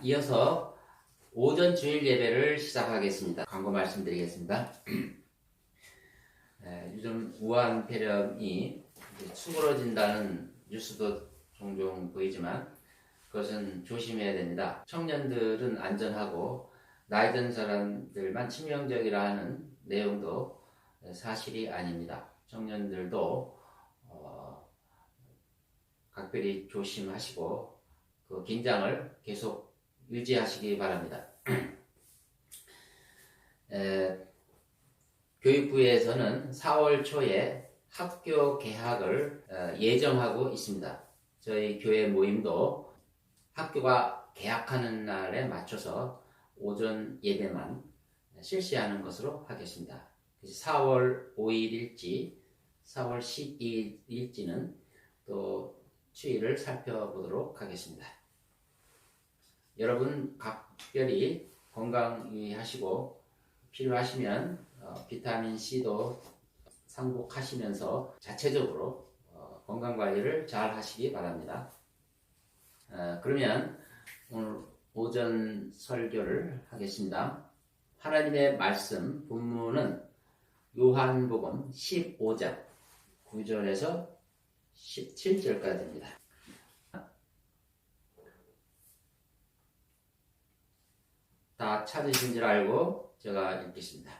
이어서 오전 주일 예배를 시작하겠습니다. 광고 말씀드리겠습니다. 요즘 우한 폐렴이 수그러진다는 뉴스도 종종 보이지만 그것은 조심해야 됩니다. 청년들은 안전하고 나이 든 사람들만 치명적이라 하는 내용도 사실이 아닙니다. 청년들도 각별히 조심하시고 그 긴장을 계속 유지하시기 바랍니다. 교육부에서는 4월 초에 학교 개학을 예정하고 있습니다. 저희 교회 모임도 학교가 개학하는 날에 맞춰서 오전 예배만 실시하는 것으로 하겠습니다. 4월 5일일지 4월 12일일지는 또 추이를 살펴보도록 하겠습니다. 여러분 각별히 건강 유의하시고 필요하시면 비타민C도 상복하시면서 자체적으로 건강관리를 잘 하시기 바랍니다. 그러면 오늘 오전 설교를 하겠습니다. 하나님의 말씀 본문은 요한복음 15장 9절에서 17절까지입니다. 다 찾으신 줄 알고 제가 읽겠습니다.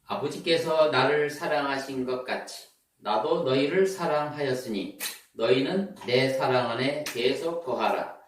아버지께서 나를 사랑하신 것 같이 나도 너희를 사랑하였으니 너희는 내 사랑 안에 계속 거하라.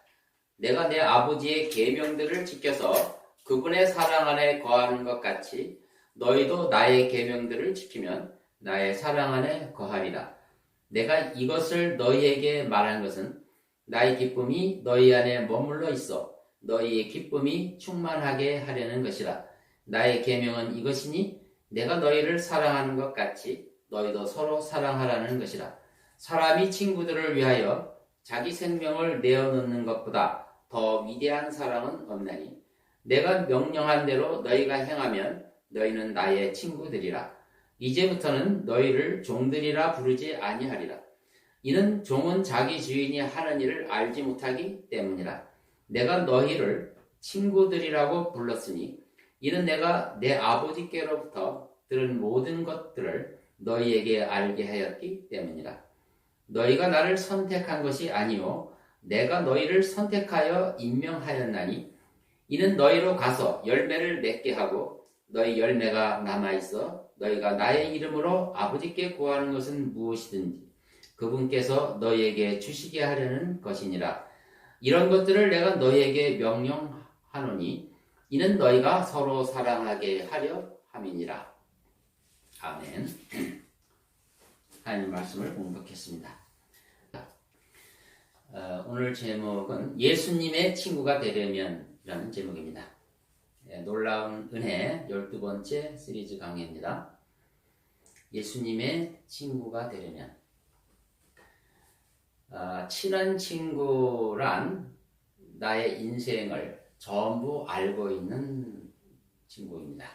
내가 내 아버지의 계명들을 지켜서 그분의 사랑 안에 거하는 것 같이 너희도 나의 계명들을 지키면 나의 사랑 안에 거하리라. 내가 이것을 너희에게 말한 것은 나의 기쁨이 너희 안에 머물러 있어 너희의 기쁨이 충만하게 하려는 것이라. 나의 계명은 이것이니 내가 너희를 사랑하는 것 같이 너희도 서로 사랑하라는 것이라. 사람이 친구들을 위하여 자기 생명을 내어놓는 것보다 더 위대한 사랑은 없나니 내가 명령한 대로 너희가 행하면 너희는 나의 친구들이라. 이제부터는 너희를 종들이라 부르지 아니하리라. 이는 종은 자기 주인이 하는 일을 알지 못하기 때문이라. 내가 너희를 친구들이라고 불렀으니 이는 내가 내 아버지께로부터 들은 모든 것들을 너희에게 알게 하였기 때문이라. 너희가 나를 선택한 것이 아니요 내가 너희를 선택하여 임명하였나니 이는 너희로 가서 열매를 맺게 하고 너희 열매가 남아있어 너희가 나의 이름으로 아버지께 구하는 것은 무엇이든지 그분께서 너희에게 주시게 하려는 것이니라. 이런 것들을 내가 너희에게 명령하노니 이는 너희가 서로 사랑하게 하려 함이니라. 아멘. 하나님 말씀을 공독했습니다. 오늘 제목은 예수님의 친구가 되려면 라는 제목입니다. 놀라운 은혜 12번째 시리즈 강의입니다. 예수님의 친구가 되려면. 친한 친구란 나의 인생을 전부 알고 있는 친구입니다.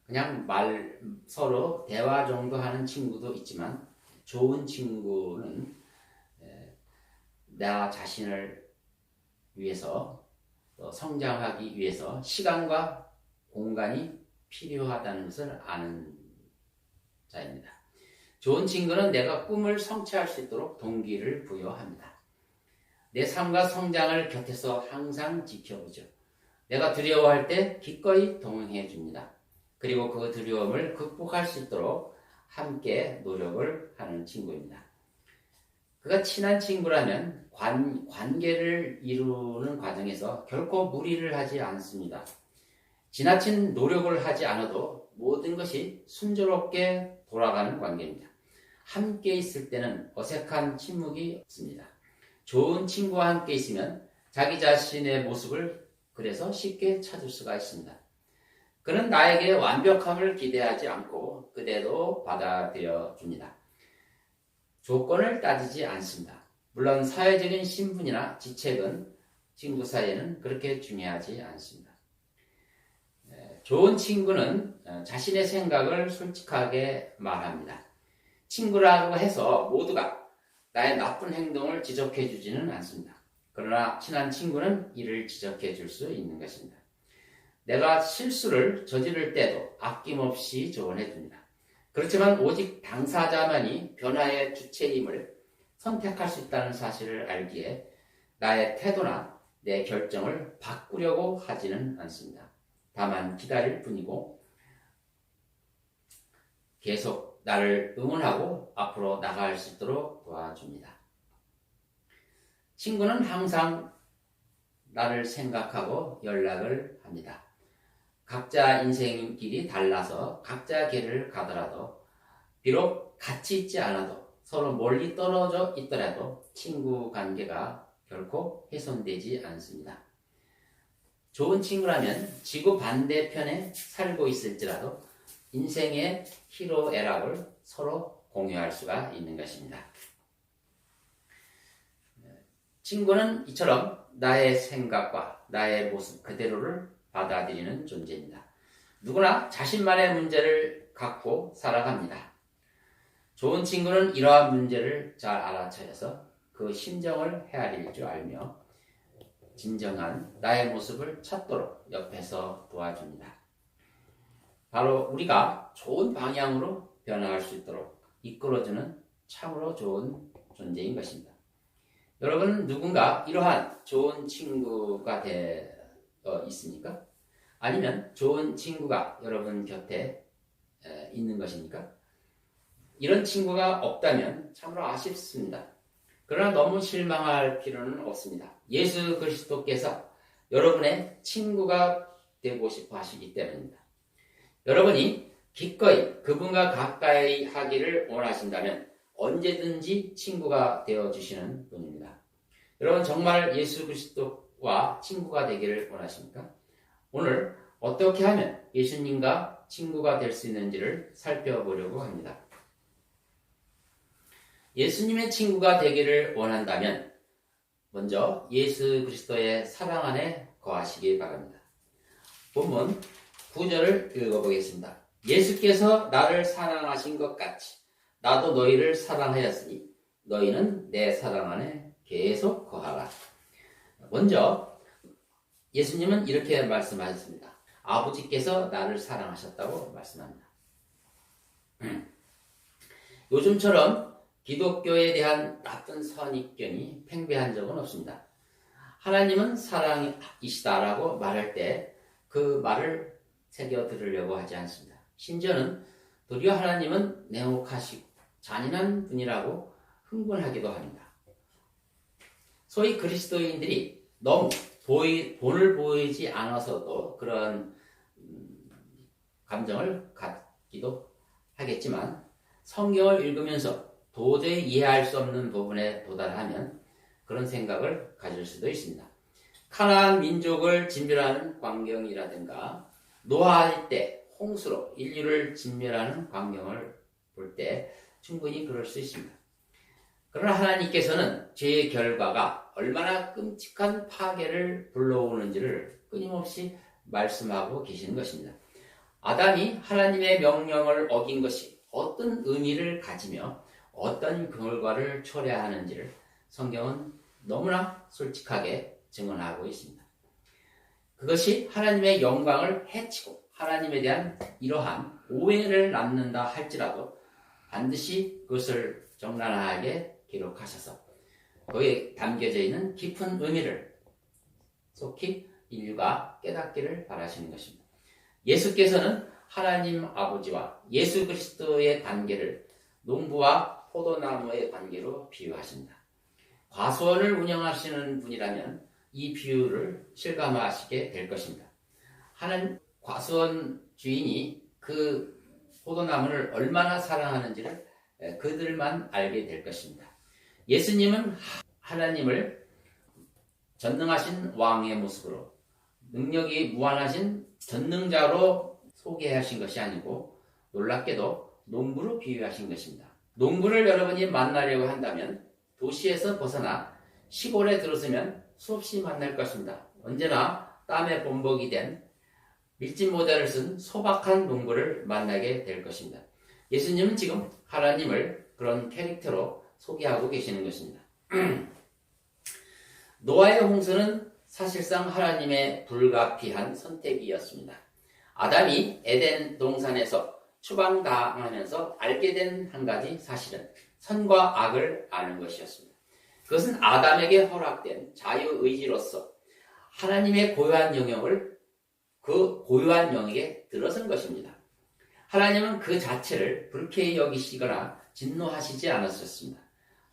그냥 서로 대화 정도 하는 친구도 있지만 좋은 친구는 나 자신을 위해서 또 성장하기 위해서 시간과 공간이 필요하다는 것을 아는 자입니다. 좋은 친구는 내가 꿈을 성취할 수 있도록 동기를 부여합니다. 내 삶과 성장을 곁에서 항상 지켜보죠. 내가 두려워할 때 기꺼이 동행해 줍니다. 그리고 그 두려움을 극복할 수 있도록 함께 노력을 하는 친구입니다. 그가 친한 친구라면 관계를 이루는 과정에서 결코 무리를 하지 않습니다. 지나친 노력을 하지 않아도 모든 것이 순조롭게 돌아가는 관계입니다. 함께 있을 때는 어색한 침묵이 없습니다. 좋은 친구와 함께 있으면 자기 자신의 모습을 그래서 쉽게 찾을 수가 있습니다. 그는 나에게 완벽함을 기대하지 않고 그대로 받아들여 줍니다. 조건을 따지지 않습니다. 물론 사회적인 신분이나 지책은 친구 사이에는 그렇게 중요하지 않습니다. 좋은 친구는 자신의 생각을 솔직하게 말합니다. 친구라고 해서 모두가 나의 나쁜 행동을 지적해 주지는 않습니다. 그러나 친한 친구는 이를 지적해 줄 수 있는 것입니다. 내가 실수를 저지를 때도 아낌없이 조언해 줍니다. 그렇지만 오직 당사자만이 변화의 주체임을 선택할 수 있다는 사실을 알기에 나의 태도나 내 결정을 바꾸려고 하지는 않습니다. 다만 기다릴 뿐이고 계속 나를 응원하고 앞으로 나갈 수 있도록 도와줍니다. 친구는 항상 나를 생각하고 연락을 합니다. 각자 인생길이 달라서 각자 길을 가더라도 비록 같이 있지 않아도 서로 멀리 떨어져 있더라도 친구 관계가 결코 훼손되지 않습니다. 좋은 친구라면 지구 반대편에 살고 있을지라도 인생의 희로애락을 서로 공유할 수가 있는 것입니다. 친구는 이처럼 나의 생각과 나의 모습 그대로를 받아들이는 존재입니다. 누구나 자신만의 문제를 갖고 살아갑니다. 좋은 친구는 이러한 문제를 잘 알아차려서 그 심정을 헤아릴 줄 알며 진정한 나의 모습을 찾도록 옆에서 도와줍니다. 바로 우리가 좋은 방향으로 변화할 수 있도록 이끌어주는 참으로 좋은 존재인 것입니다. 여러분 누군가 이러한 좋은 친구가 있습니까? 아니면 좋은 친구가 여러분 곁에 있는 것입니까? 이런 친구가 없다면 참으로 아쉽습니다. 그러나 너무 실망할 필요는 없습니다. 예수 그리스도께서 여러분의 친구가 되고 싶어 하시기 때문입니다. 여러분이 기꺼이 그분과 가까이 하기를 원하신다면 언제든지 친구가 되어주시는 분입니다. 여러분 정말 예수 그리스도와 친구가 되기를 원하십니까? 오늘 어떻게 하면 예수님과 친구가 될 수 있는지를 살펴보려고 합니다. 예수님의 친구가 되기를 원한다면 먼저 예수 그리스도의 사랑 안에 거하시기 바랍니다. 본문 9절을 읽어보겠습니다. 예수께서 나를 사랑하신 것 같이 나도 너희를 사랑하였으니 너희는 내 사랑 안에 계속 거하라. 먼저 예수님은 이렇게 말씀하셨습니다. 아버지께서 나를 사랑하셨다고 말씀합니다. 요즘처럼 기독교에 대한 나쁜 선입견이 팽배한 적은 없습니다. 하나님은 사랑이시다라고 말할 때 그 말을 새겨 들으려고 하지 않습니다. 심지어는 도리어 하나님은 냉혹하시고 잔인한 분이라고 흥분하기도 합니다. 소위 그리스도인들이 너무 본을 보이지 않아서도 그런 감정을 갖기도 하겠지만 성경을 읽으면서 도저히 이해할 수 없는 부분에 도달하면 그런 생각을 가질 수도 있습니다. 가나안 민족을 진멸하는 광경이라든가 노아할 때 홍수로 인류를 진멸하는 광경을 볼 때 충분히 그럴 수 있습니다. 그러나 하나님께서는 죄의 결과가 얼마나 끔찍한 파괴를 불러오는지를 끊임없이 말씀하고 계시는 것입니다. 아담이 하나님의 명령을 어긴 것이 어떤 의미를 가지며 어떤 결과를 초래하는지를 성경은 너무나 솔직하게 증언하고 있습니다. 그것이 하나님의 영광을 해치고 하나님에 대한 이러한 오해를 낳는다 할지라도 반드시 그것을 적나라하게 기록하셔서 거기에 담겨져 있는 깊은 의미를 속히 인류가 깨닫기를 바라시는 것입니다. 예수께서는 하나님 아버지와 예수 그리스도의 관계를 농부와 포도나무의 관계로 비유하십니다. 과수원을 운영하시는 분이라면 이 비유를 실감하시게 될 것입니다. 하나님 과수원 주인이 그 포도나무를 얼마나 사랑하는지를 그들만 알게 될 것입니다. 예수님은 하나님을 전능하신 왕의 모습으로 능력이 무한하신 전능자로 소개하신 것이 아니고 놀랍게도 농부로 비유하신 것입니다. 농부를 여러분이 만나려고 한다면 도시에서 벗어나 시골에 들어서면 수없이 만날 것입니다. 언제나 땀에 범벅이 된 밀짚 모자를 쓴 소박한 농부를 만나게 될 것입니다. 예수님은 지금 하나님을 그런 캐릭터로 소개하고 계시는 것입니다. 노아의 홍수는 사실상 하나님의 불가피한 선택이었습니다. 아담이 에덴 동산에서 추방당하면서 알게 된 한 가지 사실은 선과 악을 아는 것이었습니다. 그것은 아담에게 허락된 자유의지로서 하나님의 고유한 영역을 그 고유한 영역에 들어선 것입니다. 하나님은 그 자체를 불쾌히 여기시거나 진노하시지 않았었습니다.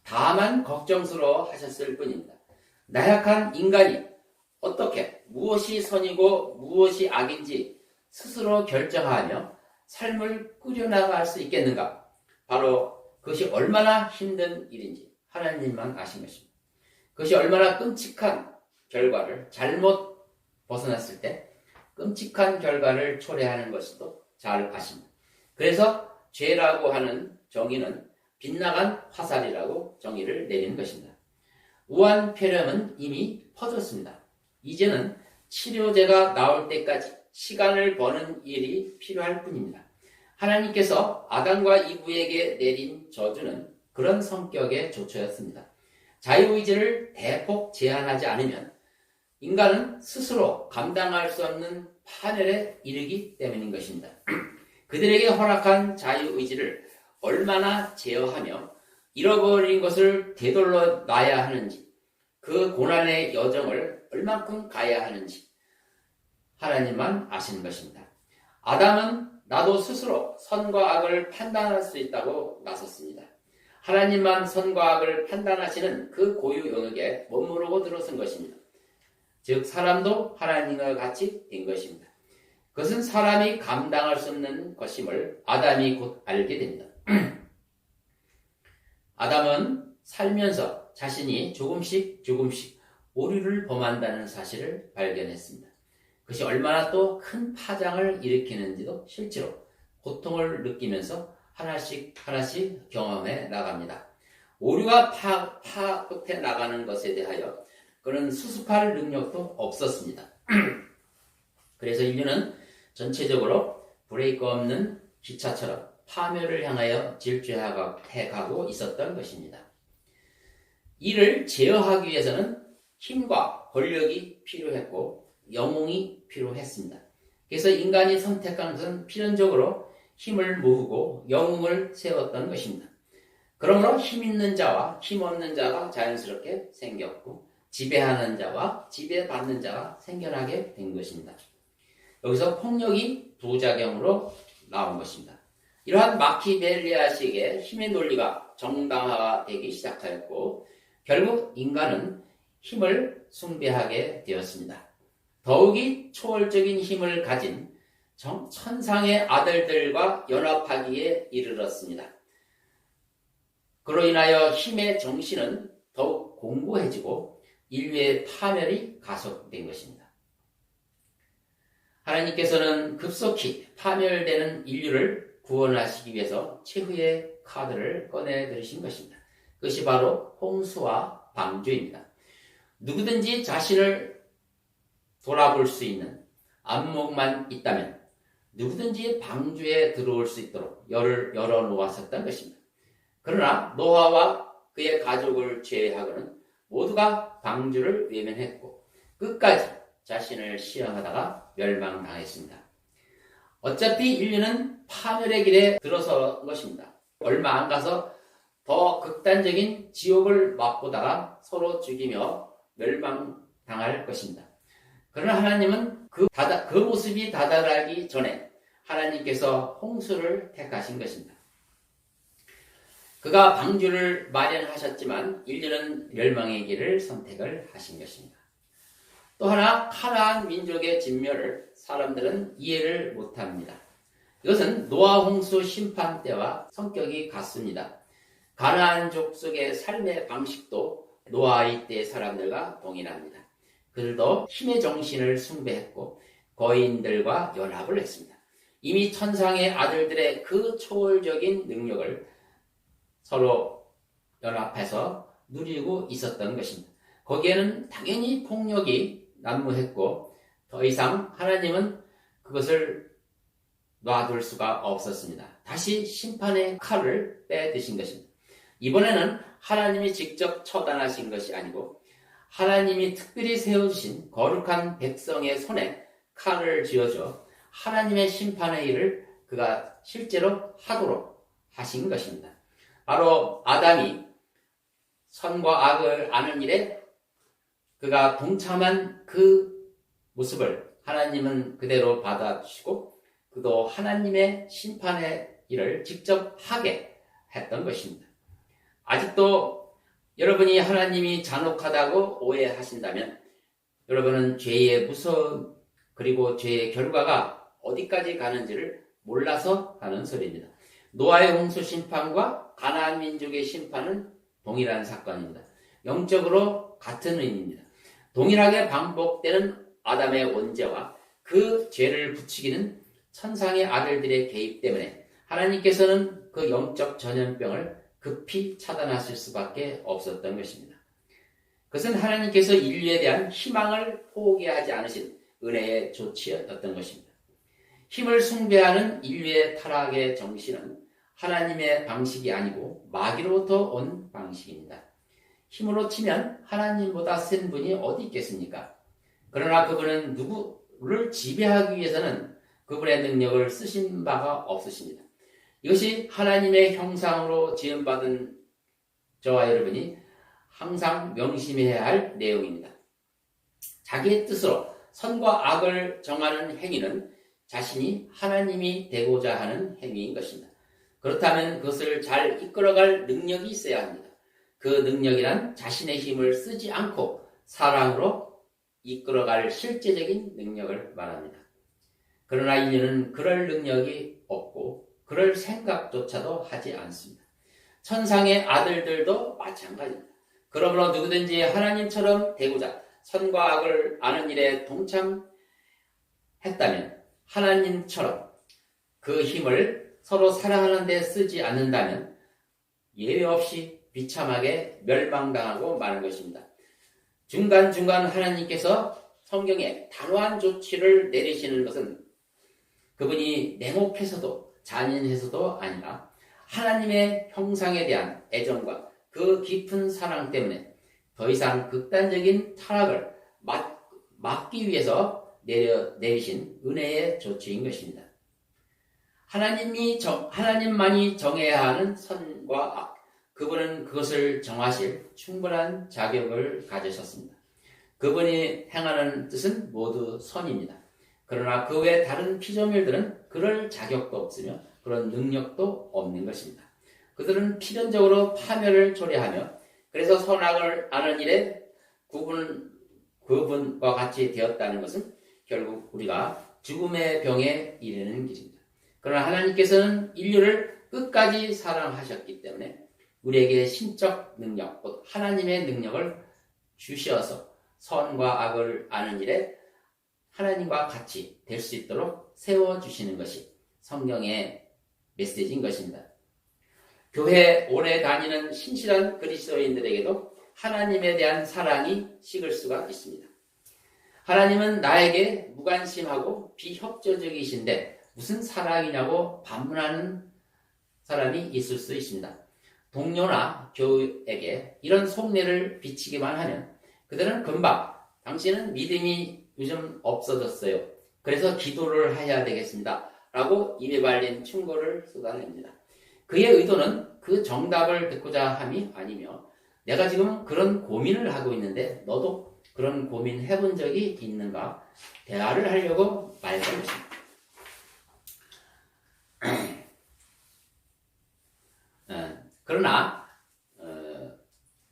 다만 걱정스러워 하셨을 뿐입니다. 나약한 인간이 어떻게 무엇이 선이고 무엇이 악인지 스스로 결정하며 삶을 꾸려나갈 수 있겠는가? 바로 그것이 얼마나 힘든 일인지 하나님만 아신 것입니다. 그것이 얼마나 끔찍한 결과를 잘못 벗어났을 때 끔찍한 결과를 초래하는 것도 잘 아십니다. 그래서 죄라고 하는 정의는 빗나간 화살이라고 정의를 내리는 것입니다. 우한 폐렴은 이미 퍼졌습니다. 이제는 치료제가 나올 때까지 시간을 버는 일이 필요할 뿐입니다. 하나님께서 아담과 이브에게 내린 저주는 그런 성격의 조처였습니다. 자유의지를 대폭 제한하지 않으면 인간은 스스로 감당할 수 없는 파멸에 이르기 때문인 것입니다. 그들에게 허락한 자유의지를 얼마나 제어하며 잃어버린 것을 되돌려 놔야 하는지, 그 고난의 여정을 얼만큼 가야 하는지 하나님만 아시는 것입니다. 아담은 나도 스스로 선과 악을 판단할 수 있다고 나섰습니다. 하나님만 선과 악을 판단하시는 그 고유 영역에 머무르고 들어선 것입니다. 즉 사람도 하나님과 같이 된 것입니다. 그것은 사람이 감당할 수 없는 것임을 아담이 곧 알게 됩니다. 아담은 살면서 자신이 조금씩 오류를 범한다는 사실을 발견했습니다. 그것이 얼마나 또 큰 파장을 일으키는지도 실제로 고통을 느끼면서 하나씩 경험해 나갑니다. 오류가 파끝에 나가는 것에 대하여 그는 수습할 능력도 없었습니다. 그래서 인류는 전체적으로 브레이크 없는 기차처럼 파멸을 향하여 질주해가고 있었던 것입니다. 이를 제어하기 위해서는 힘과 권력이 필요했고 영웅이 필요했습니다. 그래서 인간이 선택한 것은 필연적으로 힘을 모으고 영웅을 세웠던 것입니다. 그러므로 힘 있는 자와 힘 없는 자가 자연스럽게 생겼고 지배하는 자와 지배받는 자가 생겨나게 된 것입니다. 여기서 폭력이 부작용으로 나온 것입니다. 이러한 마키벨리아식의 힘의 논리가 정당화되기 시작하였고 결국 인간은 힘을 숭배하게 되었습니다. 더욱이 초월적인 힘을 가진 천상의 아들들과 연합하기에 이르렀습니다. 그로 인하여 힘의 정신은 더욱 공고해지고 인류의 파멸이 가속된 것입니다. 하나님께서는 급속히 파멸되는 인류를 구원하시기 위해서 최후의 카드를 꺼내 들으신 것입니다. 그것이 바로 홍수와 방주입니다. 누구든지 자신을 돌아볼 수 있는 안목만 있다면 누구든지 방주에 들어올 수 있도록 열을 열어놓았었던 것입니다. 그러나 노아와 그의 가족을 제외하고는 모두가 방주를 외면했고 끝까지 자신을 시험하다가 멸망당했습니다. 어차피 인류는 파멸의 길에 들어선 것입니다. 얼마 안 가서 더 극단적인 지옥을 맛보다가 서로 죽이며 멸망당할 것입니다. 그러나 하나님은 그 모습이 다다르기 전에 하나님께서 홍수를 택하신 것입니다. 그가 방주를 마련하셨지만 인류는 멸망의 길을 선택을 하신 것입니다. 또 하나 가나안 민족의 진멸을 사람들은 이해를 못합니다. 이것은 노아 홍수 심판 때와 성격이 같습니다. 가나안 족속의 삶의 방식도 노아의 때 사람들과 동일합니다. 그들도 힘의 정신을 숭배했고 거인들과 연합을 했습니다. 이미 천상의 아들들의 그 초월적인 능력을 서로 연합해서 누리고 있었던 것입니다. 거기에는 당연히 폭력이 난무했고 더 이상 하나님은 그것을 놔둘 수가 없었습니다. 다시 심판의 칼을 빼드신 것입니다. 이번에는 하나님이 직접 처단하신 것이 아니고 하나님이 특별히 세워주신 거룩한 백성의 손에 칼을 쥐어줘 하나님의 심판의 일을 그가 실제로 하도록 하신 것입니다. 바로 아담이 선과 악을 아는 일에 그가 동참한 그 모습을 하나님은 그대로 받아주시고 그도 하나님의 심판의 일을 직접 하게 했던 것입니다. 아직도 여러분이 하나님이 잔혹하다고 오해하신다면 여러분은 죄의 무서움 그리고 죄의 결과가 어디까지 가는지를 몰라서 하는 소리입니다. 노아의 홍수 심판과 가나안 민족의 심판은 동일한 사건입니다. 영적으로 같은 의미입니다. 동일하게 반복되는 아담의 원죄와 그 죄를 부추기는 천상의 아들들의 개입 때문에 하나님께서는 그 영적 전염병을 급히 차단하실 수밖에 없었던 것입니다. 그것은 하나님께서 인류에 대한 희망을 포기하지 않으신 은혜의 조치였던 것입니다. 힘을 숭배하는 인류의 타락의 정신은 하나님의 방식이 아니고 마귀로부터 온 방식입니다. 힘으로 치면 하나님보다 센 분이 어디 있겠습니까? 그러나 그분은 누구를 지배하기 위해서는 그분의 능력을 쓰신 바가 없으십니다. 이것이 하나님의 형상으로 지음받은 저와 여러분이 항상 명심해야 할 내용입니다. 자기의 뜻으로 선과 악을 정하는 행위는 자신이 하나님이 되고자 하는 행위인 것입니다. 그렇다면 그것을 잘 이끌어갈 능력이 있어야 합니다. 그 능력이란 자신의 힘을 쓰지 않고 사랑으로 이끌어갈 실제적인 능력을 말합니다. 그러나 인류는 그럴 능력이 없고 그럴 생각조차도 하지 않습니다. 천상의 아들들도 마찬가지입니다. 그러므로 누구든지 하나님처럼 되고자 선과 악을 아는 일에 동참했다면 하나님처럼 그 힘을 서로 사랑하는 데 쓰지 않는다면 예외 없이 비참하게 멸망당하고 마는 것입니다. 중간중간 하나님께서 성경에 단호한 조치를 내리시는 것은 그분이 냉혹해서도 잔인해서도 아니라 하나님의 형상에 대한 애정과 그 깊은 사랑 때문에 더 이상 극단적인 타락을 막기 위해서 내리신 은혜의 조치인 것입니다. 하나님만이 정해야 하는 선과 악, 그분은 그것을 정하실 충분한 자격을 가지셨습니다. 그분이 행하는 뜻은 모두 선입니다. 그러나 그 외 다른 피조물들은 그럴 자격도 없으며 그런 능력도 없는 것입니다. 그들은 필연적으로 파멸을 초래하며 그래서 선악을 아는 일에 그분과 같이 되었다는 것은 결국 우리가 죽음의 병에 이르는 길입니다. 그러나 하나님께서는 인류를 끝까지 사랑하셨기 때문에 우리에게 신적 능력, 곧 하나님의 능력을 주셔서 선과 악을 아는 일에 하나님과 같이 될 수 있도록 세워주시는 것이 성경의 메시지인 것입니다. 교회 오래 다니는 신실한 그리스도인들에게도 하나님에 대한 사랑이 식을 수가 있습니다. 하나님은 나에게 무관심하고 비협조적이신데 무슨 사랑이냐고 반문하는 사람이 있을 수 있습니다. 동료나 교우에게 이런 속내를 비치기만 하면 그들은 금방 당신은 믿음이 요즘 없어졌어요. 그래서 기도를 해야 되겠습니다. 라고 입에 발린 충고를 쏟아냅니다. 그의 의도는 그 정답을 듣고자 함이 아니며 내가 지금 그런 고민을 하고 있는데 너도 그런 고민 해본 적이 있는가? 대화를 하려고 말하는 것입니다. 그러나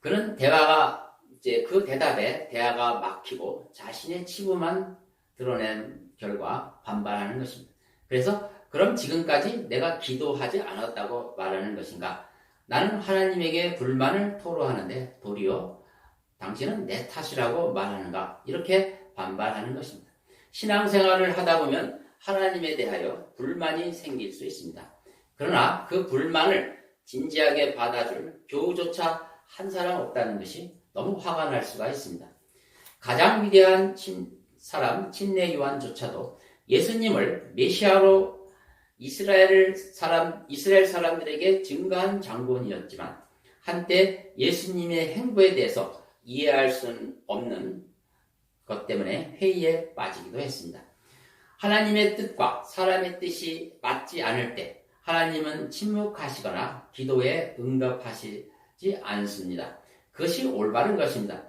그런 대화가 이제 그 대답에 대화가 막히고 자신의 치부만 드러낸 결과 반발하는 것입니다. 그래서 그럼 지금까지 내가 기도하지 않았다고 말하는 것인가? 나는 하나님에게 불만을 토로하는데 도리어 당신은 내 탓이라고 말하는가? 이렇게 반발하는 것입니다. 신앙생활을 하다 보면 하나님에 대하여 불만이 생길 수 있습니다. 그러나 그 불만을 진지하게 받아줄 교우조차 한 사람 없다는 것이 너무 화가 날 수가 있습니다. 가장 위대한 친내 요한조차도 예수님을 메시아로 이스라엘 사람들에게 증거한 장본이었지만 한때 예수님의 행보에 대해서 이해할 수 없는 것 때문에 회의에 빠지기도 했습니다. 하나님의 뜻과 사람의 뜻이 맞지 않을 때 하나님은 침묵하시거나 기도에 응답하시지 않습니다. 그것이 올바른 것입니다.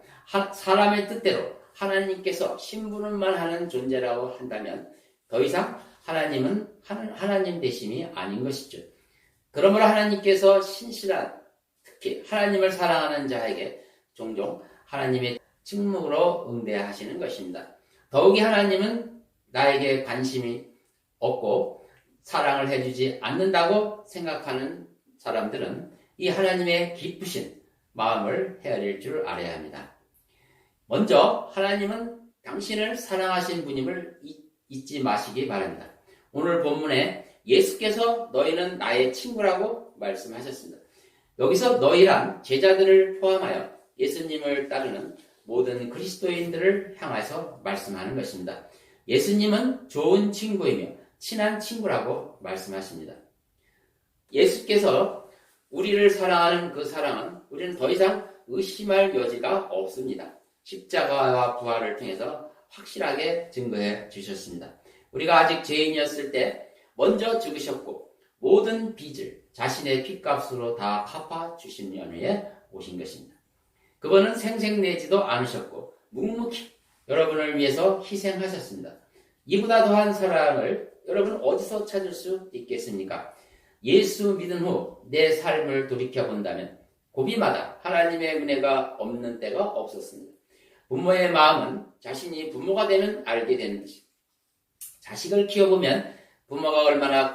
사람의 뜻대로 하나님께서 심부름만 하는 존재라고 한다면 더 이상 하나님은 하나님 되심이 아닌 것이죠. 그러므로 하나님께서 신실한, 특히 하나님을 사랑하는 자에게 종종 하나님의 침묵으로 응대하시는 것입니다. 더욱이 하나님은 나에게 관심이 없고 사랑을 해주지 않는다고 생각하는 사람들은 이 하나님의 기쁘신 마음을 헤아릴 줄 알아야 합니다. 먼저 하나님은 당신을 사랑하신 분임을 잊지 마시기 바랍니다. 오늘 본문에 예수께서 너희는 나의 친구라고 말씀하셨습니다. 여기서 너희란 제자들을 포함하여 예수님을 따르는 모든 그리스도인들을 향해서 말씀하는 것입니다. 예수님은 좋은 친구이며 친한 친구라고 말씀하십니다. 예수께서 우리를 사랑하는 그 사랑은 우리는 더 이상 의심할 여지가 없습니다. 십자가와 부활을 통해서 확실하게 증거해 주셨습니다. 우리가 아직 죄인이었을 때 먼저 죽으셨고 모든 빚을 자신의 핏값으로 다 갚아 주신 연후에 오신 것입니다. 그분은 생색내지도 않으셨고 묵묵히 여러분을 위해서 희생하셨습니다. 이보다 더한 사랑을 여러분 어디서 찾을 수 있겠습니까? 예수 믿은 후 내 삶을 돌이켜본다면 고비마다 하나님의 은혜가 없는 때가 없었습니다. 부모의 마음은 자신이 부모가 되면 알게 되는 것입니다. 자식을 키워보면 부모가 얼마나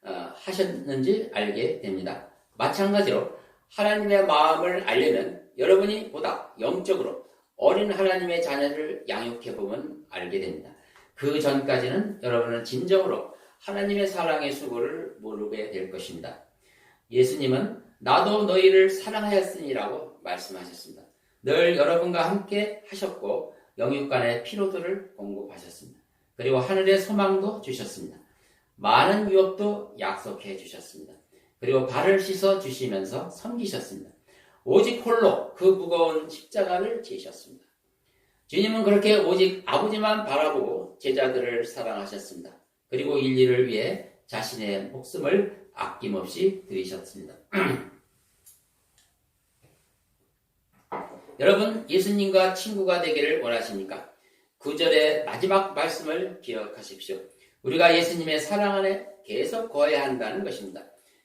고생하셨는지 알게 됩니다. 마찬가지로 하나님의 마음을 알려면 여러분이 보다 영적으로 어린 하나님의 자녀를 양육해보면 알게 됩니다. 그 전까지는 여러분은 진정으로 하나님의 사랑의 수고를 모르게 될 것입니다. 예수님은 나도 너희를 사랑하였으니라고 말씀하셨습니다. 늘 여러분과 함께 하셨고 영육간의 피로도를 공급하셨습니다. 그리고 하늘의 소망도 주셨습니다. 많은 유업도 약속해 주셨습니다. 그리고 발을 씻어 주시면서 섬기셨습니다. 오직 홀로 그 무거운 십자가를 지셨습니다. 주님은 그렇게 오직 아버지만 바라보고 제자들을 사랑하셨습니다. 그리고 인류를 위해 자신의 목숨을 아낌없이 들이셨습니다. 여러분, 예수님과 친구가 되기를 원하십니까? 9절의 마지막 말씀을 기억하십시오. 우리가 예수님의 사랑 안에 계속 거해야 한다는 것입니다.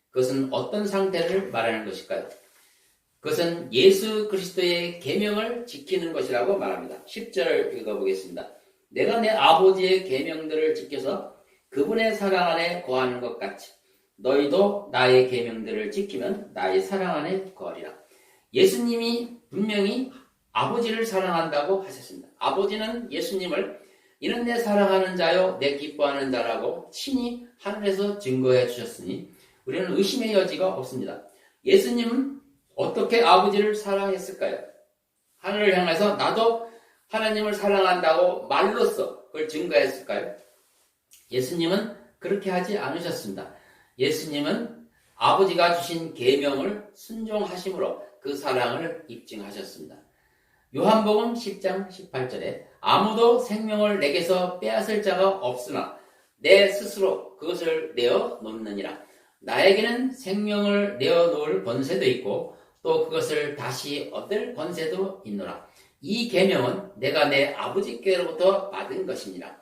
그것은 어떤 상태를 말하는 것일까요? 그것은 예수 그리스도의 계명을 지키는 것이라고 말합니다. 10절을 읽어보겠습니다. 내가 내 아버지의 계명들을 지켜서 그분의 사랑 안에 거하는 것 같이 너희도 나의 계명들을 지키면 나의 사랑 안에 거하리라. 예수님이 분명히 아버지를 사랑한다고 하셨습니다. 아버지는 예수님을 이는 내 사랑하는 자요 내 기뻐하는 자라고 친히 하늘에서 증거해 주셨으니 우리는 의심의 여지가 없습니다. 예수님은 어떻게 아버지를 사랑했을까요? 하늘을 향해서 나도 하나님을 사랑한다고 말로써 그걸 증거했을까요? 예수님은 그렇게 하지 않으셨습니다. 예수님은 아버지가 주신 계명을 순종하심으로 그 사랑을 입증하셨습니다. 요한복음 10장 18절에 아무도 생명을 내게서 빼앗을 자가 없으나 내 스스로 그것을 내어 놓느니라. 나에게는 생명을 내어 놓을 권세도 있고 또 그것을 다시 얻을 권세도 있노라. 이 계명은 내가 내 아버지께로부터 받은 것이니라.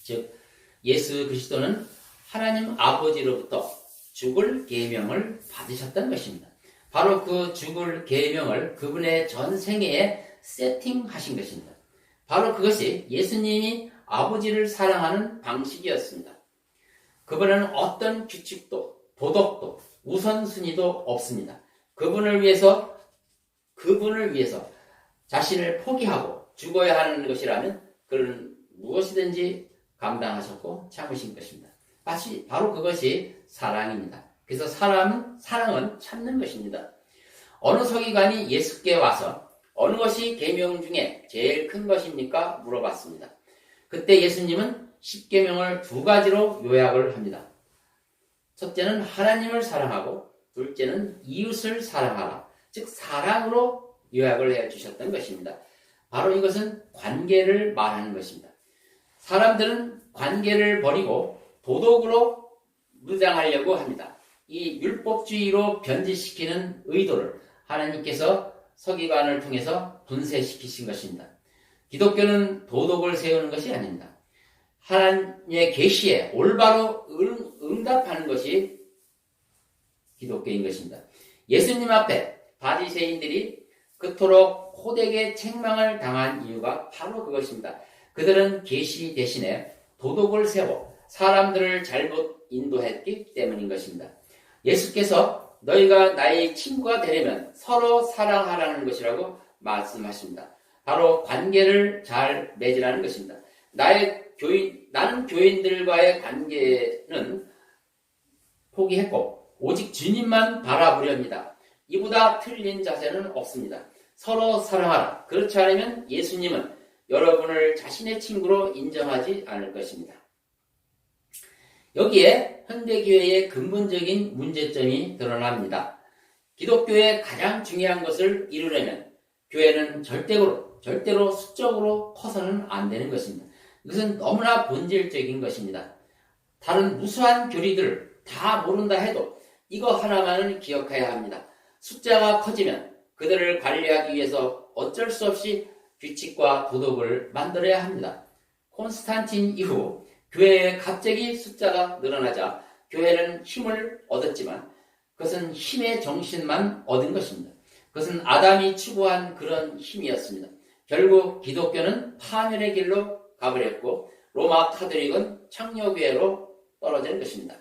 즉 예수 그리스도는 하나님 아버지로부터 죽을 계명을 받으셨던 것입니다. 바로 그 죽을 계명을 그분의 전생애에 세팅하신 것입니다. 바로 그것이 예수님이 아버지를 사랑하는 방식이었습니다. 그분은 어떤 규칙도 도덕도 우선순위도 없습니다. 그분을 위해서 자신을 포기하고 죽어야 하는 것이라면 그는 무엇이든지 감당하셨고 참으신 것입니다. 바로 그것이 사랑입니다. 그래서 사랑은 참는 것입니다. 어느 서기관이 예수께 와서 어느 것이 계명 중에 제일 큰 것입니까? 물어봤습니다. 그때 예수님은 10계명을 2가지로 요약을 합니다. 첫째는 하나님을 사랑하고 둘째는 이웃을 사랑하라. 즉 사랑으로 요약을 해 주셨던 것입니다. 바로 이것은 관계를 말하는 것입니다. 사람들은 관계를 버리고 도덕으로 무장하려고 합니다. 이 율법주의로 변질시키는 의도를 하나님께서 서기관을 통해서 분쇄시키신 것입니다. 기독교는 도덕을 세우는 것이 아닙니다. 하나님의 계시에 올바로 응답하는 것이 기독교인 것입니다. 예수님 앞에 바리새인들이 그토록 호되게 책망을 당한 이유가 바로 그것입니다. 그들은 계시 대신에 도덕을 세워 사람들을 잘못 인도했기 때문인 것입니다. 예수께서 너희가 나의 친구가 되려면 서로 사랑하라는 것이라고 말씀하십니다. 바로 관계를 잘 맺으라는 것입니다. 나는 교인들과의 관계는 포기했고 오직 주님만 바라보렵니다. 이보다 틀린 자세는 없습니다. 서로 사랑하라. 그렇지 않으면 예수님은 여러분을 자신의 친구로 인정하지 않을 것입니다. 여기에 현대교회의 근본적인 문제점이 드러납니다. 기독교의 가장 중요한 것을 이루려면 교회는 절대로 수적으로 커서는 안 되는 것입니다. 이것은 너무나 본질적인 것입니다. 다른 무수한 교리들을 다 모른다 해도 이거 하나만은 기억해야 합니다. 숫자가 커지면 그들을 관리하기 위해서 어쩔 수 없이 규칙과 도덕을 만들어야 합니다. 콘스탄틴 이후 교회에 갑자기 숫자가 늘어나자 교회는 힘을 얻었지만 그것은 힘의 정신만 얻은 것입니다. 그것은 아담이 추구한 그런 힘이었습니다. 결국 기독교는 파멸의 길로 가버렸고 로마 카톨릭은 창녀교회로 떨어진 것입니다.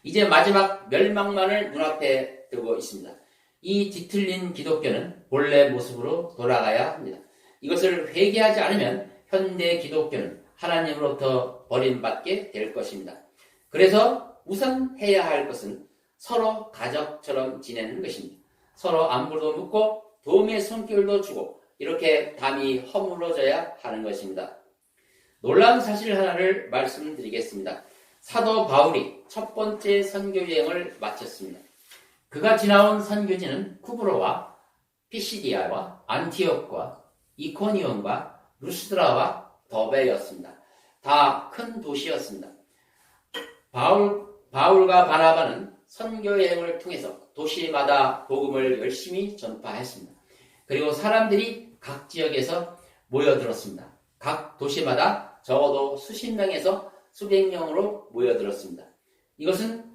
이제 마지막 멸망만을 눈앞에 두고 있습니다. 이 뒤틀린 기독교는 본래 모습으로 돌아가야 합니다. 이것을 회개하지 않으면 현대 기독교는 하나님으로부터 버림받게 될 것입니다. 그래서 우선 해야 할 것은 서로 가족처럼 지내는 것입니다. 서로 안부도 묻고 도움의 손길도 주고 이렇게 담이 허물어져야 하는 것입니다. 놀라운 사실 하나를 말씀드리겠습니다. 사도 바울이 첫 번째 선교 여행을 마쳤습니다. 그가 지나온 선교지는 쿠브로와 피시디아와 안티옥과 이코니온과 루스드라와 더베였습니다. 다 큰 도시였습니다. 바울과 바나바는 선교 여행을 통해서 도시마다 복음을 열심히 전파했습니다. 그리고 사람들이 각 지역에서 모여들었습니다. 각 도시마다 적어도 수십 명에서 수백 명으로 모여들었습니다. 이것은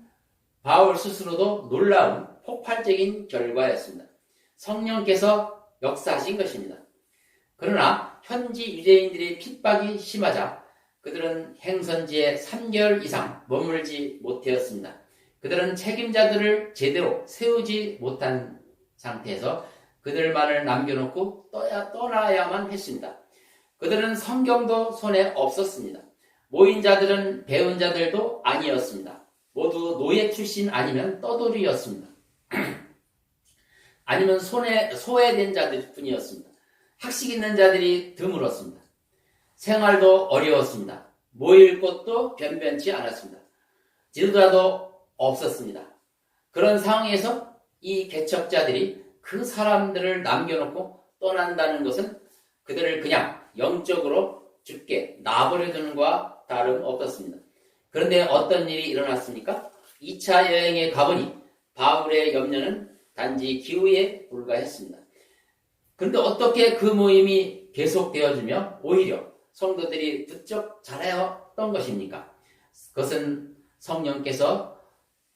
바울 스스로도 놀라운 폭발적인 결과였습니다. 성령께서 역사하신 것입니다. 그러나 현지 유대인들의 핍박이 심하자 그들은 행선지에 3개월 이상 머물지 못하였습니다. 그들은 책임자들을 제대로 세우지 못한 상태에서 그들만을 남겨놓고 떠나야만 했습니다. 그들은 성경도 손에 없었습니다. 모인 자들은 배운 자들도 아니었습니다. 모두 노예 출신 아니면 떠돌이였습니다. 아니면 소외된 자들 뿐이었습니다. 학식 있는 자들이 드물었습니다. 생활도 어려웠습니다. 모일 곳도 변변치 않았습니다. 지도자도 없었습니다. 그런 상황에서 이 개척자들이 그 사람들을 남겨놓고 떠난다는 것은 그들을 그냥 영적으로 죽게 놔버려 두는 것과 다름없었습니다. 그런데 어떤 일이 일어났습니까? 2차 여행에 가보니 바울의 염려는 단지 기후에 불과했습니다. 그런데 어떻게 그 모임이 계속되어지며 오히려 성도들이 부쩍 자라였던 것입니까? 그것은 성령께서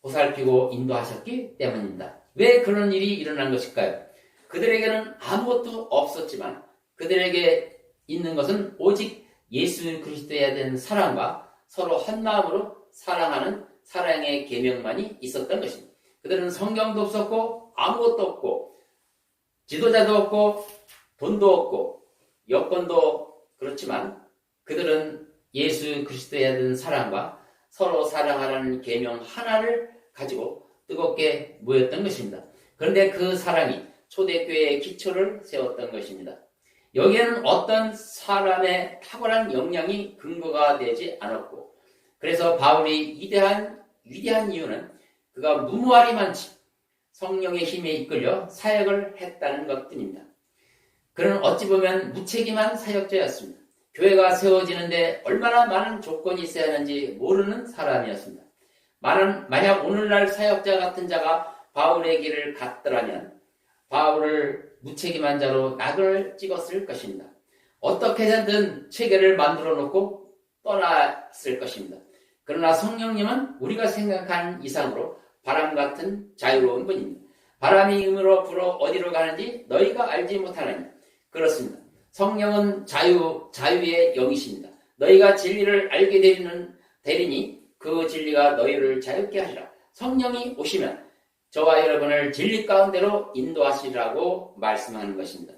보살피고 인도하셨기 때문입니다. 왜 그런 일이 일어난 것일까요? 그들에게는 아무것도 없었지만 그들에게 있는 것은 오직 예수 그리스도에 대한 사랑과 서로 한마음으로 사랑하는 사랑의 계명만이 있었던 것입니다. 그들은 성경도 없었고 아무것도 없고 지도자도 없고 돈도 없고 여건도 그렇지만 그들은 예수 그리스도에 대한 사랑과 서로 사랑하라는 계명 하나를 가지고 뜨겁게 모였던 것입니다. 그런데 그 사랑이 초대교회의 기초를 세웠던 것입니다. 여기에는 어떤 사람의 탁월한 역량이 근거가 되지 않았고 그래서 바울이 위대한 이유는 그가 무모하리만치 성령의 힘에 이끌려 사역을 했다는 것뿐입니다. 그는 어찌 보면 무책임한 사역자였습니다. 교회가 세워지는데 얼마나 많은 조건이 있어야 하는지 모르는 사람이었습니다. 만약 오늘날 사역자 같은 자가 바울의 길을 갔더라면 바울을 무책임한 자로 낙을 찍었을 것입니다. 어떻게 해서든 체계를 만들어 놓고 떠났을 것입니다. 그러나 성령님은 우리가 생각하는 이상으로 바람 같은 자유로운 분입니다. 바람이 음으로 불어 어디로 가는지 너희가 알지 못하느냐. 그렇습니다. 성령은 자유의 영이십니다. 너희가 진리를 알게 되리니 그 진리가 너희를 자유케 하시라. 성령이 오시면 저와 여러분을 진리 가운데로 인도하시라고 말씀하는 것입니다.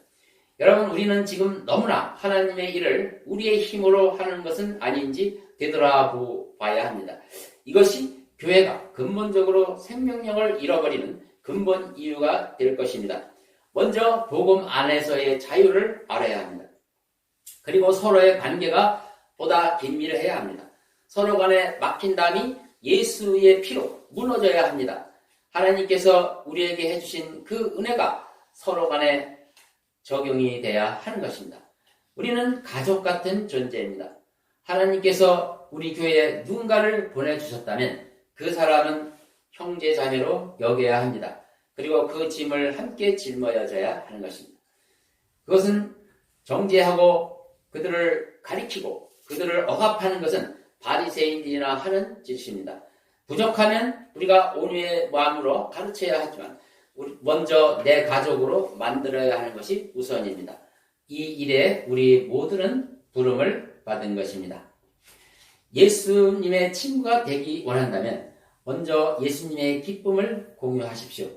여러분, 우리는 지금 너무나 하나님의 일을 우리의 힘으로 하는 것은 아닌지 되돌아봐야 합니다. 이것이 교회가 근본적으로 생명력을 잃어버리는 근본 이유가 될 것입니다. 먼저 복음 안에서의 자유를 알아야 합니다. 그리고 서로의 관계가 보다 긴밀해야 합니다. 서로 간에 막힌 담이 예수의 피로 무너져야 합니다. 하나님께서 우리에게 해주신 그 은혜가 서로 간에 적용이 돼야 하는 것입니다. 우리는 가족 같은 존재입니다. 하나님께서 우리 교회에 누군가를 보내주셨다면 그 사람은 형제 자매로 여겨야 합니다. 그리고 그 짐을 함께 짊어져야 하는 것입니다. 그것은 정죄하고 그들을 가리키고 그들을 억압하는 것은 바리새인들이나 하는 짓입니다. 부족하면 우리가 온유의 마음으로 가르쳐야 하지만 먼저 내 가족으로 만들어야 하는 것이 우선입니다. 이 일에 우리 모두는 부름을 받은 것입니다. 예수님의 친구가 되기 원한다면 먼저 예수님의 기쁨을 공유하십시오.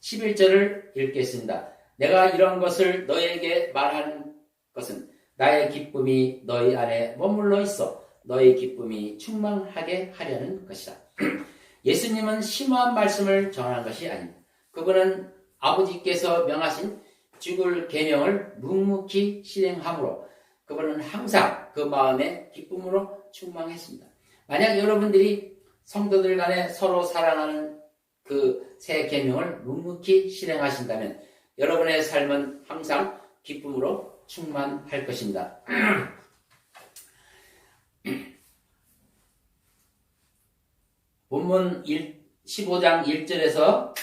11절을 읽겠습니다. 내가 이런 것을 너희에게 말하는 것은 나의 기쁨이 너희 안에 머물러 있어 너희 기쁨이 충만하게 하려는 것이다. 예수님은 심오한 말씀을 전한 것이 아닙니다. 그분은 아버지께서 명하신 죽을 계명을 묵묵히 실행함으로 그분은 항상 그 마음에 기쁨으로 충만했습니다. 만약 여러분들이 성도들 간에 서로 사랑하는 그 새 계명을 묵묵히 실행하신다면 여러분의 삶은 항상 기쁨으로 충만할 것입니다. 본문 15장 1절에서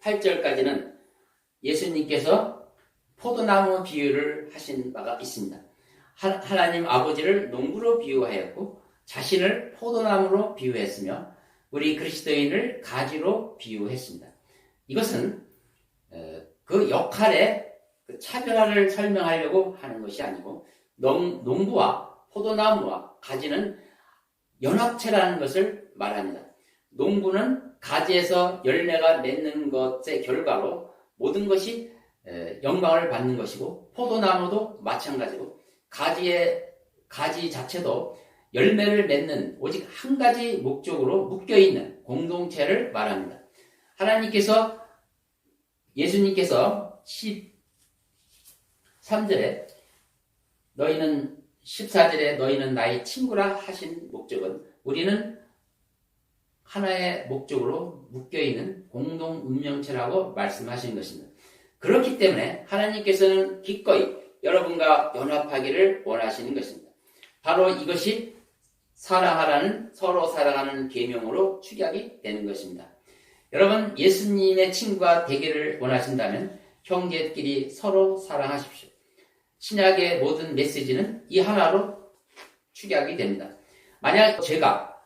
8절까지는 예수님께서 포도나무 비유를 하신 바가 있습니다. 하나님 아버지를 농부로 비유하였고 자신을 포도나무로 비유했으며 우리 그리스도인을 가지로 비유했습니다. 이것은 그 역할의 차별화를 설명하려고 하는 것이 아니고 농부와 포도나무와 가지는 연합체라는 것을 말합니다. 농부는 가지에서 열매가 맺는 것의 결과로 모든 것이 영광을 받는 것이고 포도나무도 마찬가지고 가지 자체도 열매를 맺는 오직 한 가지 목적으로 묶여있는 공동체를 말합니다. 예수님께서 13절에 14절에 너희는 나의 친구라 하신 목적은 우리는 하나의 목적으로 묶여있는 공동 운명체라고 말씀하신 것입니다. 그렇기 때문에 하나님께서는 기꺼이 여러분과 연합하기를 원하시는 것입니다. 바로 이것이 서로 사랑하는 계명으로 축약이 되는 것입니다. 여러분, 예수님의 친구가 되기를 원하신다면 형제끼리 서로 사랑하십시오. 신약의 모든 메시지는 이 하나로 축약이 됩니다. 만약 제가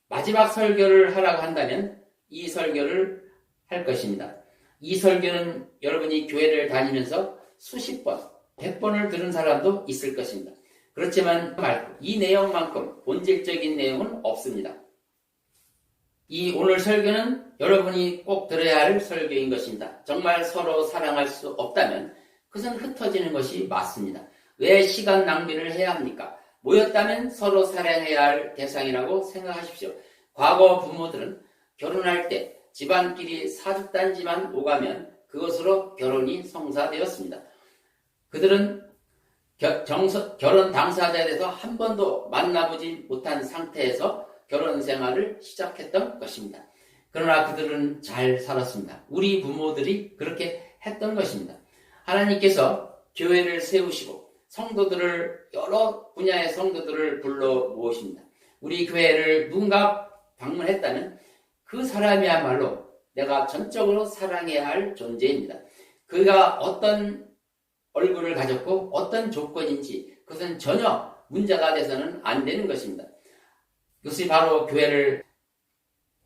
마지막 설교를 하라고 한다면 이 설교를 할 것입니다. 이 설교는 여러분이 교회를 다니면서 수십 번, 100번을 들은 사람도 있을 것입니다. 그렇지만 이 내용만큼 본질적인 내용은 없습니다. 이 오늘 설교는 여러분이 꼭 들어야 할 설교인 것입니다. 정말 서로 사랑할 수 없다면 그것은 흩어지는 것이 맞습니다. 왜 시간 낭비를 해야 합니까? 모였다면 서로 사랑해야 할 대상이라고 생각하십시오. 과거 부모들은 결혼할 때 집안끼리 사주단지만 오가면 그것으로 결혼이 성사되었습니다. 그들은 결혼 당사자에 대해서 한 번도 만나보지 못한 상태에서 결혼 생활을 시작했던 것입니다. 그러나 그들은 잘 살았습니다. 우리 부모들이 그렇게 했던 것입니다. 하나님께서 교회를 세우시고 성도들을 여러 분야의 성도들을 불러 모으십니다. 우리 교회를 누군가 방문했다면 그 사람이야말로 내가 전적으로 사랑해야 할 존재입니다. 그가 어떤 얼굴을 가졌고 어떤 조건인지 그것은 전혀 문제가 돼서는 안 되는 것입니다. 그것이 바로 교회를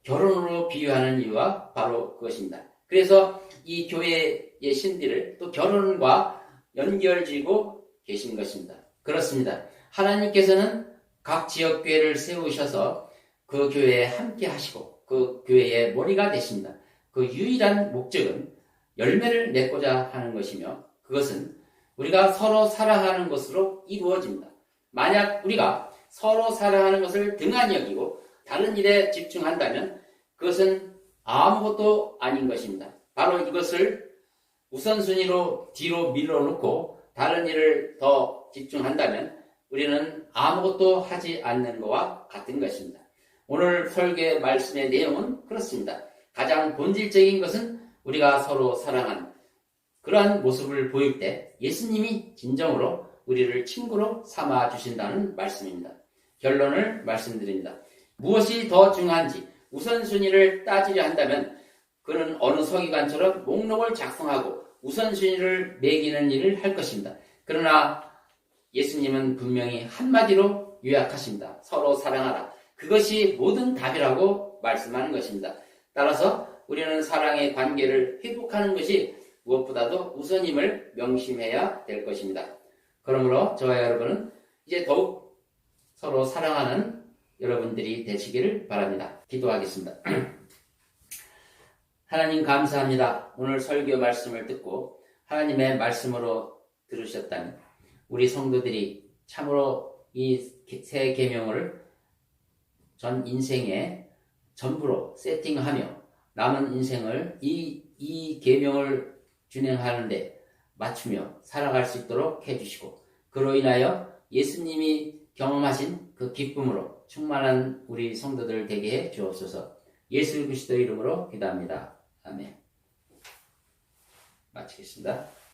결혼으로 비유하는 이유가 바로 그것입니다. 그래서 이 교회의 신비를 또 결혼과 연결지고 계신 것입니다. 그렇습니다. 하나님께서는 각 지역교회를 세우셔서 그 교회에 함께 하시고 그 교회의 머리가 되십니다. 그 유일한 목적은 열매를 맺고자 하는 것이며 그것은 우리가 서로 사랑하는 것으로 이루어집니다. 만약 우리가 서로 사랑하는 것을 등한히 여기고 다른 일에 집중한다면 그것은 아무것도 아닌 것입니다. 바로 이것을 우선순위로 뒤로 밀어놓고 다른 일을 더 집중한다면 우리는 아무것도 하지 않는 것과 같은 것입니다. 오늘 설교 말씀의 내용은 그렇습니다. 가장 본질적인 것은 우리가 서로 사랑하는 그러한 모습을 보일 때 예수님이 진정으로 우리를 친구로 삼아 주신다는 말씀입니다. 결론을 말씀드립니다. 무엇이 더 중요한지 우선순위를 따지려 한다면 그는 어느 서기관처럼 목록을 작성하고 우선순위를 매기는 일을 할 것입니다. 그러나 예수님은 분명히 한마디로 요약하십니다. 서로 사랑하라. 그것이 모든 답이라고 말씀하는 것입니다. 따라서 우리는 사랑의 관계를 회복하는 것이 무엇보다도 우선임을 명심해야 될 것입니다. 그러므로 저와 여러분은 이제 더욱 서로 사랑하는 여러분들이 되시기를 바랍니다. 기도하겠습니다. 하나님 감사합니다. 오늘 설교 말씀을 듣고 하나님의 말씀으로 들으셨다면 우리 성도들이 참으로 이 새 계명을 전 인생에 전부로 세팅하며 남은 인생을 이 계명을 준행하는데 맞추며 살아갈 수 있도록 해주시고 그로 인하여 예수님이 경험하신 그 기쁨으로 충만한 우리 성도들 되게 해 주옵소서. 예수 그리스도 이름으로 기도합니다. 아멘. 마치겠습니다.